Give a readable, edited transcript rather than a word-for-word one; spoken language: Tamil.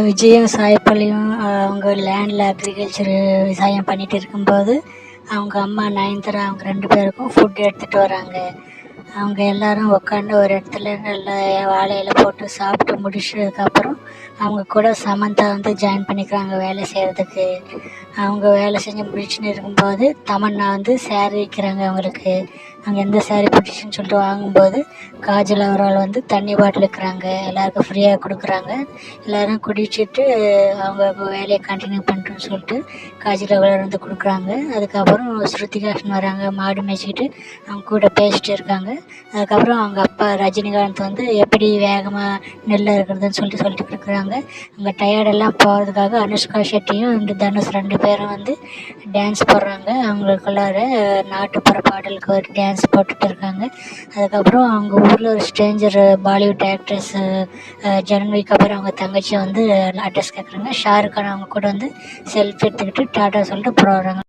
விஜயும் சாய்பல்லியும் அவங்க லேண்டில் அக்ரிகல்ச்சர் விவசாயம் பண்ணிகிட்டு இருக்கும்போது அவங்க அம்மா நயன்தாரா அவங்க 2 பேருக்கும் ஃபுட் எடுத்துகிட்டு வராங்க. அவங்க எல்லோரும் உட்காந்து ஒரு இடத்துல நல்லா வாழை இலை போட்டு சாப்பிட்டு முடிச்சதுக்கப்புறம் அவங்க கூட சமந்தா வந்து ஜாயின் பண்ணிக்கிறாங்க வேலை செய்கிறதுக்கு. அவங்க வேலை செஞ்சு முடிச்சுன்னு இருக்கும்போது தமன்னா வந்து சேரீ விற்கிறாங்க அவங்களுக்கு. அங்கே எந்த சேரீ பிடிச்சுன்னு சொல்லிட்டு வாங்கும்போது காஜல் அவரால் வந்து தண்ணி பாட்டில் விற்கிறாங்க. எல்லாருக்கும் ஃப்ரீயாக கொடுக்குறாங்க. எல்லோரும் குடிச்சிட்டு அவங்க வேலையை கண்டினியூ பண்ணுறோன்னு சொல்லிட்டு காஜல் அவரால் வந்து கொடுக்குறாங்க. அதுக்கப்புறம் ஸ்ருதிஹாசன் வராங்க மாடு மேய்ச்சிக்கிட்டு அவங்க கூட பேசிகிட்டு இருக்காங்க. அதுக்கப்புறம் அவங்க அப்பா ரஜினிகாந்த் வந்து எப்படி வேகமாக நெல் இருக்கிறதுன்னு சொல்லிட்டு இருக்கிறாங்க. அங்கே டயர்டெல்லாம் போகிறதுக்காக அனுஷ்கா ஷெட்டியும் இந்த தனுஷ் 2 பேரும் வந்து டான்ஸ் போடுறாங்க. அவங்களுக்குள்ளார நாட்டுப்புற பாடலுக்கு ஒரு டான்ஸ் போட்டுட்டு இருக்காங்க. அதுக்கப்புறம் அவங்க ஊரில் ஒரு ஸ்ட்ரேஞ்சர் பாலிவுட் ஆக்ட்ரஸ் ஜனன்விக்கு அப்புறம் அவங்க தங்கச்சி வந்து அட்ரஸ் கேட்குறாங்க. ஷாருக்கான் அவங்க கூட வந்து செல்ஃபி எடுத்துக்கிட்டு டாட்டா சொல்லிட்டு போகிறாங்க.